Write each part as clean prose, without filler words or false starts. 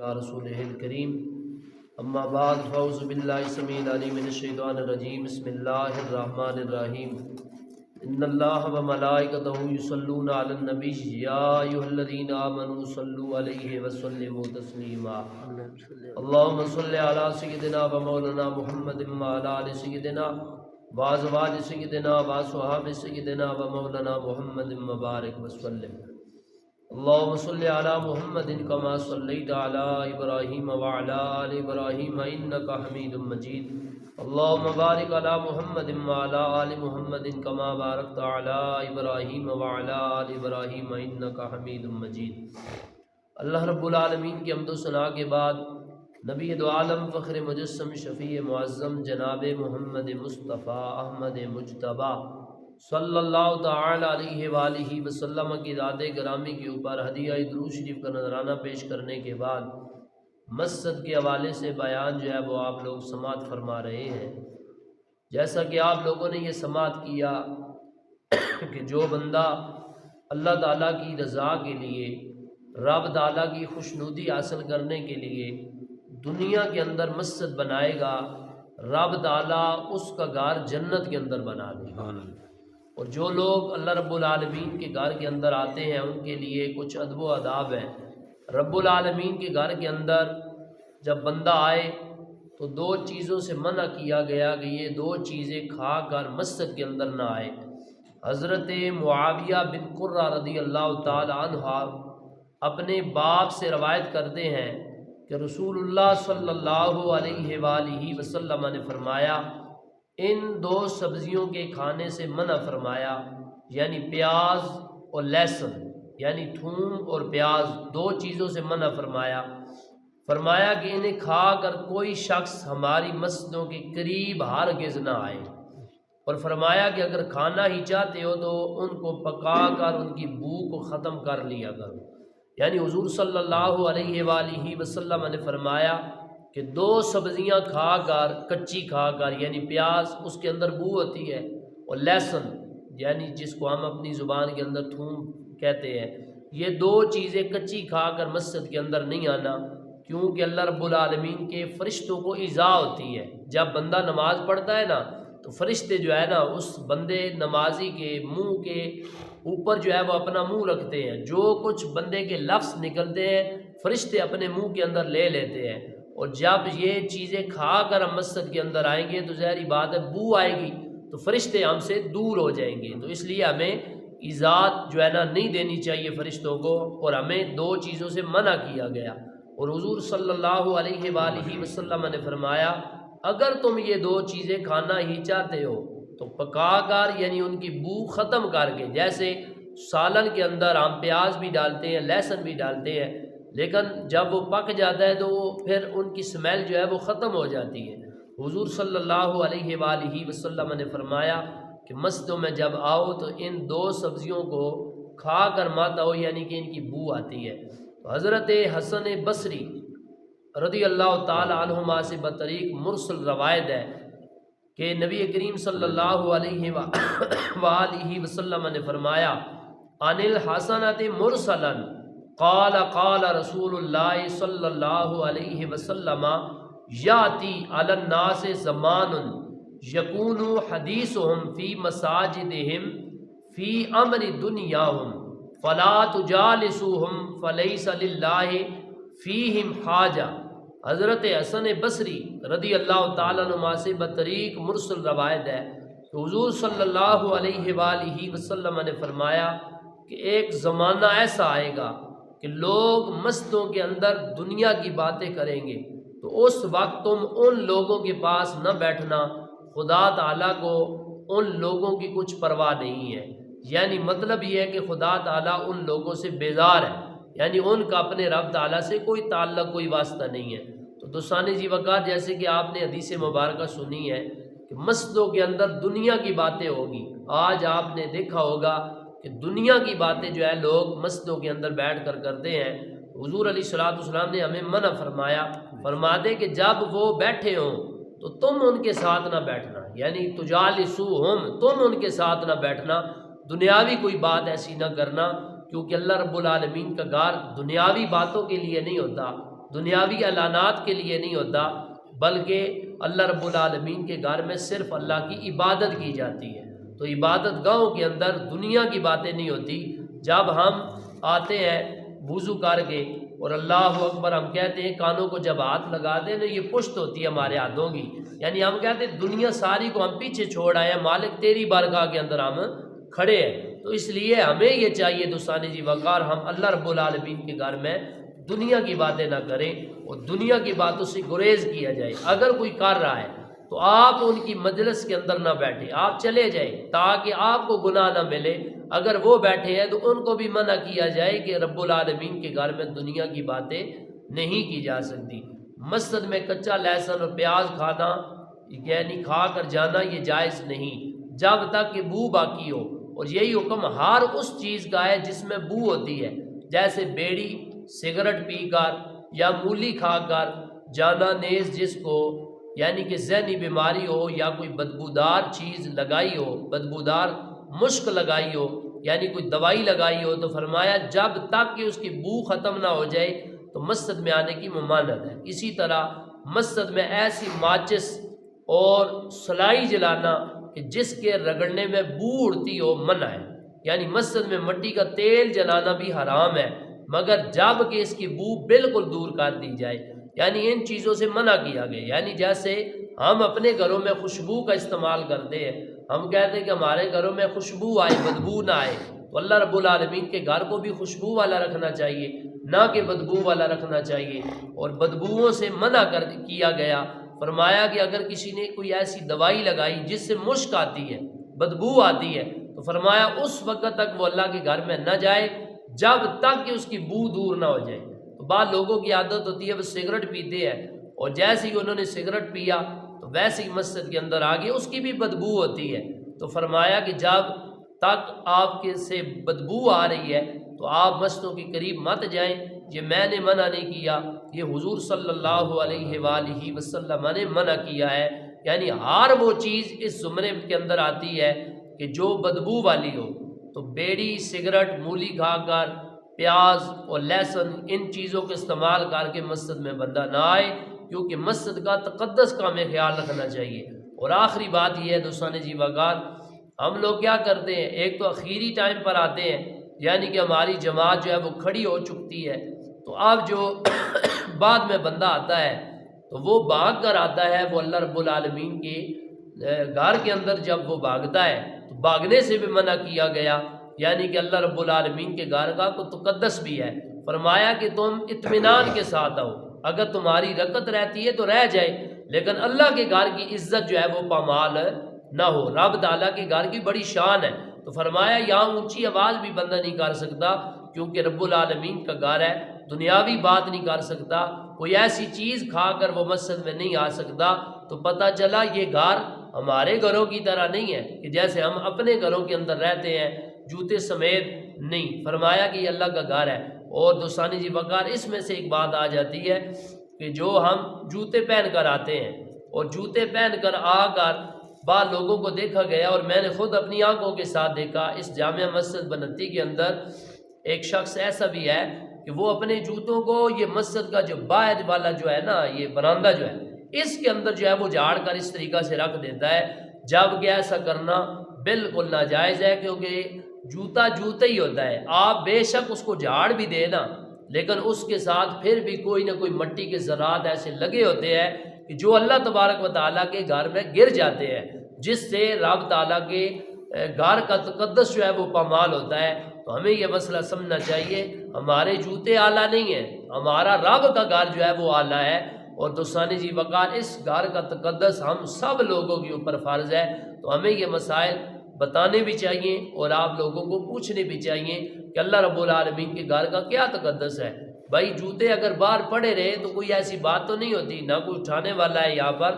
علی رسولہ الکریم اما بعد فاعوذ باللہ السمیع العلیم من الشیطان الرجیم بسم اللہ الرحمن الرحیم ان اللہ وملائکتہ یصلون علی النبی یا ایھا الذین آمنوا صلوا علیہ وسلموا تسلیما اللہم صل علی سیدنا و مولانا محمد وعلی آل سیدنا وازواج سیدنا وصحاب سیدنا و مولانا محمد مبارک وسلم اللہم صل علی محمد کما صلیت علی ابراہیم وعلی آل ابراہیم انکا حمید مجید اللہم بارک علی محمد وعلی آل محمد کما بارکت علی ابراہیم وعلی آل ابراہیم انکا حمید مجید۔ اللہ رب العالمین کی حمد و ثنا کے بعد نبی دو عالم فخر مجسم شفیع معظم جناب محمد مصطفیٰ احمد مجتبیٰ صلی اللہ تعالی علیہ وآلہ وسلم کی ذات گرامی کے اوپر ہدیہ درود شریف کا نذرانہ پیش کرنے کے بعد مسجد کے حوالے سے بیان جو ہے وہ آپ لوگ سماعت فرما رہے ہیں۔ جیسا کہ آپ لوگوں نے یہ سماعت کیا کہ جو بندہ اللہ تعالیٰ کی رضا کے لیے، رب تعالیٰ کی خوشنودی حاصل کرنے کے لیے دنیا کے اندر مسجد بنائے گا، رب تعالیٰ اس کا گھر جنت کے اندر بنا دے گا۔ اور جو لوگ اللہ رب العالمین کے گھر کے اندر آتے ہیں ان کے لیے کچھ ادب و آداب ہیں۔ رب العالمین کے گھر کے اندر جب بندہ آئے تو دو چیزوں سے منع کیا گیا کہ یہ دو چیزیں کھا کر مسجد کے اندر نہ آئے۔ حضرت معاویہ بن قرہ رضی اللہ تعالی عنہ اپنے باپ سے روایت کرتے ہیں کہ رسول اللہ صلی اللہ علیہ وآلہ وسلم نے فرمایا ان دو سبزیوں کے کھانے سے منع فرمایا، یعنی پیاز اور لہسن، یعنی تھوم اور پیاز، دو چیزوں سے منع فرمایا۔ فرمایا کہ انہیں کھا کر کوئی شخص ہماری مسجدوں کے قریب ہرگز نہ آئے، اور فرمایا کہ اگر کھانا ہی چاہتے ہو تو ان کو پکا کر ان کی بو کو ختم کر لیا کرو۔ یعنی حضور صلی اللہ علیہ وآلہ وسلم نے فرمایا کہ دو سبزیاں کھا کر، کچی کھا کر، یعنی پیاز اس کے اندر بو ہوتی ہے، اور لہسن یعنی جس کو ہم اپنی زبان کے اندر تھوم کہتے ہیں، یہ دو چیزیں کچی کھا کر مسجد کے اندر نہیں آنا، کیونکہ اللہ رب العالمین کے فرشتوں کو ایذا ہوتی ہے۔ جب بندہ نماز پڑھتا ہے نا تو فرشتے جو ہے نا اس بندے نمازی کے منہ کے اوپر جو ہے وہ اپنا منہ رکھتے ہیں، جو کچھ بندے کے لفظ نکلتے ہیں فرشتے اپنے منہ کے اندر لے لیتے ہیں، اور جب یہ چیزیں کھا کر ہم مسجد کے اندر آئیں گے تو ظاہری بات ہے بو آئے گی تو فرشتے ہم سے دور ہو جائیں گے، تو اس لیے ہمیں ایذات جو ہے نا نہیں دینی چاہیے فرشتوں کو، اور ہمیں دو چیزوں سے منع کیا گیا۔ اور حضور صلی اللہ علیہ وآلہ وسلم نے فرمایا اگر تم یہ دو چیزیں کھانا ہی چاہتے ہو تو پکا کر، یعنی ان کی بو ختم کر کے، جیسے سالن کے اندر ہم پیاز بھی ڈالتے ہیں، لہسن بھی ڈالتے ہیں، لیکن جب وہ پک جاتا ہے تو پھر ان کی سمیل جو ہے وہ ختم ہو جاتی ہے۔ حضور صلی اللہ علیہ وآلہ وسلم نے فرمایا کہ مسجدوں میں جب آؤ تو ان دو سبزیوں کو کھا کر مت آؤ، یعنی کہ ان کی بو آتی ہے۔ تو حضرت حسن بصری رضی اللہ تعالی عنہما سے بطریق مرسل روایت ہے کہ نبی کریم صلی اللہ علیہ وآلہ وسلم نے فرمایا عن الحسنۃ مرسلا قال قال رسول اللہ صلی اللہ علیہ وسلم یاتی علی الناس زمان یکون حدیثهم فی مساجدہم فی امر دنیاہم فلا تجالسوہم فلیس للہ فیہم حاجہ۔ حضرت حسن بصری رضی اللہ تعالیٰ عنہ سے بطریق مرسل روایت ہے کہ حضور صلی اللہ علیہ وآلہ وسلم نے فرمایا کہ ایک زمانہ ایسا آئے گا کہ لوگ مسجدوں کے اندر دنیا کی باتیں کریں گے، تو اس وقت تم ان لوگوں کے پاس نہ بیٹھنا، خدا تعالیٰ کو ان لوگوں کی کچھ پرواہ نہیں ہے۔ یعنی مطلب یہ ہے کہ خدا تعالیٰ ان لوگوں سے بیزار ہے، یعنی ان کا اپنے رب تعالیٰ سے کوئی تعلق، کوئی واسطہ نہیں ہے۔ تو دوستان جی وقار، جیسے کہ آپ نے حدیث مبارکہ سنی ہے کہ مسجدوں کے اندر دنیا کی باتیں ہوگی۔ آج آپ نے دیکھا ہوگا کہ دنیا کی باتیں جو ہے لوگ مسجدوں کے اندر بیٹھ کر کرتے ہیں۔ حضور علیہ الصلوۃ والسلام نے ہمیں منع فرماتے کہ جب وہ بیٹھے ہوں تو تم ان کے ساتھ نہ بیٹھنا، یعنی تجالسوہم، تم ان کے ساتھ نہ بیٹھنا، دنیاوی کوئی بات ایسی نہ کرنا، کیونکہ اللہ رب العالمین کا گھر دنیاوی باتوں کے لیے نہیں ہوتا، دنیاوی اعلانات کے لیے نہیں ہوتا، بلکہ اللہ رب العالمین کے گھر میں صرف اللہ کی عبادت کی جاتی ہے۔ تو عبادت گاہوں کے اندر دنیا کی باتیں نہیں ہوتی۔ جب ہم آتے ہیں وضو کر کے اور اللہ اکبر ہم کہتے ہیں، کانوں کو جب ہاتھ لگا دیں نا، یہ پشت ہوتی ہے ہمارے ہاتھوں کی، یعنی ہم کہتے ہیں دنیا ساری کو ہم پیچھے چھوڑ آئے ہیں، مالک تیری بارگاہ کے اندر ہم کھڑے ہیں۔ تو اس لیے ہمیں یہ چاہیے دوستان جی وقار، ہم اللہ رب العالمین کے گھر میں دنیا کی باتیں نہ کریں اور دنیا کی باتوں سے گریز کیا جائے۔ اگر کوئی کر رہا ہے تو آپ ان کی مجلس کے اندر نہ بیٹھیں، آپ چلے جائیں تاکہ آپ کو گناہ نہ ملے۔ اگر وہ بیٹھے ہیں تو ان کو بھی منع کیا جائے کہ رب العالمین کے گھر میں دنیا کی باتیں نہیں کی جا سکتی۔ مسجد میں کچا لہسن اور پیاز کھانا یعنی کھا کر جانا یہ جائز نہیں جب تک کہ بو باقی ہو، اور یہی حکم ہر اس چیز کا ہے جس میں بو ہوتی ہے، جیسے بیڑی سگریٹ پی کر یا مولی کھا کر جانا، نیز جس کو یعنی کہ ذہنی بیماری ہو یا کوئی بدبودار چیز لگائی ہو، بدبودار مشک لگائی ہو، یعنی کوئی دوائی لگائی ہو، تو فرمایا جب تک کہ اس کی بو ختم نہ ہو جائے تو مسجد میں آنے کی ممانعت ہے۔ اسی طرح مسجد میں ایسی ماچس اور سلائی جلانا کہ جس کے رگڑنے میں بو اڑتی ہو منع ہے، یعنی مسجد میں مٹی کا تیل جلانا بھی حرام ہے، مگر جب کہ اس کی بو بالکل دور کر دی جائے، یعنی ان چیزوں سے منع کیا گیا۔ یعنی جیسے ہم اپنے گھروں میں خوشبو کا استعمال کرتے ہیں، ہم کہتے ہیں کہ ہمارے گھروں میں خوشبو آئے، بدبو نہ آئے، تو اللہ رب العالمین کے گھر کو بھی خوشبو والا رکھنا چاہیے، نہ کہ بدبو والا رکھنا چاہیے، اور بدبوؤں سے منع کیا گیا۔ فرمایا کہ اگر کسی نے کوئی ایسی دوائی لگائی جس سے مشک آتی ہے، بدبو آتی ہے، تو فرمایا اس وقت تک وہ اللہ کے گھر میں نہ جائے جب تک کہ اس کی بو دور نہ ہو جائے۔ تو بعض لوگوں کی عادت ہوتی ہے وہ سگریٹ پیتے ہیں، اور جیسے ہی انہوں نے سگریٹ پیا تو ویسے ہی مسجد کے اندر آگے اس کی بھی بدبو ہوتی ہے۔ تو فرمایا کہ جب تک آپ کے سے بدبو آ رہی ہے تو آپ مسجدوں کے قریب مت جائیں۔ یہ میں نے منع نہیں کیا، یہ حضور صلی اللہ علیہ وآلہ وسلم نے منع کیا ہے۔ یعنی ہر وہ چیز اس زمرے کے اندر آتی ہے کہ جو بدبو والی ہو، تو بیڑی سگریٹ مولی کھا کر پیاز اور لہسن ان چیزوں کے استعمال کر کے مسجد میں بندہ نہ آئے، کیونکہ مسجد کا تقدس کا ہمیں خیال رکھنا چاہیے۔ اور آخری بات یہ ہے دوستان جی وقار، ہم لوگ کیا کرتے ہیں، ایک تو اخیری ٹائم پر آتے ہیں، یعنی کہ ہماری جماعت جو ہے وہ کھڑی ہو چکتی ہے، تو اب جو بعد میں بندہ آتا ہے تو وہ بھاگ کر آتا ہے، وہ اللہ رب العالمین کے گھر کے اندر جب وہ بھاگتا ہے تو بھاگنے سے بھی منع کیا گیا، یعنی کہ اللہ رب العالمین کے گھر کا کو تقدس بھی ہے۔ فرمایا کہ تم اطمینان کے ساتھ آؤ، اگر تمہاری رکعت رہتی ہے تو رہ جائے، لیکن اللہ کے گھر کی عزت جو ہے وہ پامال نہ ہو۔ رب تعالیٰ کے گھر کی بڑی شان ہے، تو فرمایا یہاں اونچی آواز بھی بندہ نہیں کر سکتا، کیونکہ رب العالمین کا گھر ہے، دنیاوی بات نہیں کر سکتا، کوئی ایسی چیز کھا کر وہ مسجد میں نہیں آ سکتا۔ تو پتہ چلا یہ گھر ہمارے گھروں کی طرح نہیں ہے کہ جیسے ہم اپنے گھروں کے اندر رہتے ہیں جوتے سمیت، نہیں، فرمایا کہ یہ اللہ کا گھر ہے۔ اور دوستانی جی وقار، اس میں سے ایک بات آ جاتی ہے کہ جو ہم جوتے پہن کر آتے ہیں، اور جوتے پہن کر آ کر بعض لوگوں کو دیکھا گیا، اور میں نے خود اپنی آنکھوں کے ساتھ دیکھا، اس جامع مسجد بنتی کے اندر ایک شخص ایسا بھی ہے کہ وہ اپنے جوتوں کو یہ مسجد کا جو باہر والا جو ہے نا، یہ برآمدہ جو ہے، اس کے اندر جو ہے وہ جھاڑ کر اس طریقہ سے رکھ دیتا ہے، جبکہ ایسا کرنا بالکل ناجائز ہے، کیونکہ جوتا جوتا ہی ہوتا ہے۔ آپ بے شک اس کو جھاڑ بھی دے نا، لیکن اس کے ساتھ پھر بھی کوئی نہ کوئی مٹی کے ذرات ایسے لگے ہوتے ہیں کہ جو اللہ تبارک و تعالیٰ کے گھر میں گر جاتے ہیں، جس سے رب تعالیٰ کے گھر کا تقدس جو ہے وہ پامال ہوتا ہے۔ تو ہمیں یہ مسئلہ سمجھنا چاہیے، ہمارے جوتے اعلیٰ نہیں ہیں، ہمارا رب کا گھر جو ہے وہ اعلیٰ ہے۔ اور دوستانی جی وقار، اس گھر کا تقدس ہم سب لوگوں کے اوپر فرض ہے، تو ہمیں یہ مسائل بتانے بھی چاہیے اور آپ لوگوں کو پوچھنے بھی چاہیے کہ اللہ رب العالمین کے گھر کا کیا تقدس ہے۔ بھائی جوتے اگر باہر پڑے رہے تو کوئی ایسی بات تو نہیں ہوتی، نہ کوئی اٹھانے والا ہے یہاں پر،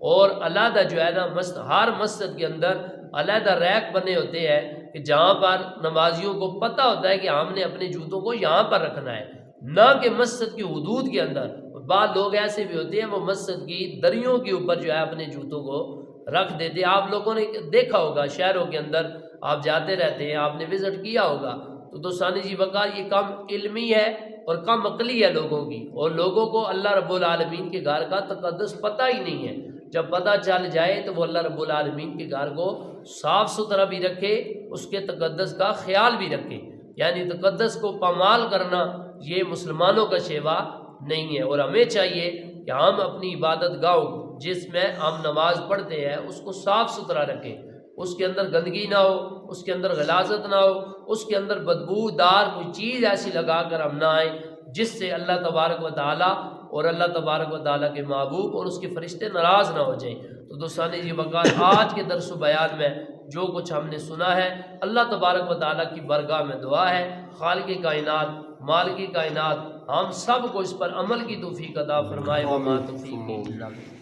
اور علیحدہ جو ہے نا ہر مسجد کے اندر علیحدہ ریک بنے ہوتے ہیں کہ جہاں پر نمازیوں کو پتہ ہوتا ہے کہ ہم نے اپنے جوتوں کو یہاں پر رکھنا ہے، نہ کہ مسجد کی حدود کے اندر۔ بعض لوگ ایسے بھی ہوتے ہیں وہ مسجد کی دریوں کے اوپر جو ہے اپنے جوتوں کو رکھ دیتے ہیں۔ آپ لوگوں نے دیکھا ہوگا شہروں کے اندر، آپ جاتے رہتے ہیں، آپ نے وزٹ کیا ہوگا، تو دوستانی جی وقار یہ کم علمی ہے اور کم عقلی ہے لوگوں کی، اور لوگوں کو اللہ رب العالمین کے گھر کا تقدس پتہ ہی نہیں ہے۔ جب پتہ چل جائے تو وہ اللہ رب العالمین کے گھر کو صاف ستھرا بھی رکھے، اس کے تقدس کا خیال بھی رکھے۔ یعنی تقدس کو پامال کرنا یہ مسلمانوں کا شیوا نہیں ہے، اور ہمیں چاہیے کہ ہم اپنی عبادت گاہ جس میں ہم نماز پڑھتے ہیں اس کو صاف ستھرا رکھیں، اس کے اندر گندگی نہ ہو، اس کے اندر غلاظت نہ ہو، اس کے اندر بدبو دار کوئی چیز ایسی لگا کر ہم نہ آئیں جس سے اللہ تبارک و تعالیٰ اور اللہ تبارک و تعالیٰ کے محبوب اور اس کے فرشتے ناراض نہ ہو جائیں۔ تو دوستان جی وقار آج کے درس و بیان میں جو کچھ ہم نے سنا ہے، اللہ تبارک و تعالیٰ کی برگاہ میں دعا ہے خالق کائنات مالک کائنات ہم سب کو اس پر عمل کی توفیق عطا فرمائے۔ وما توفیق الا باللہ۔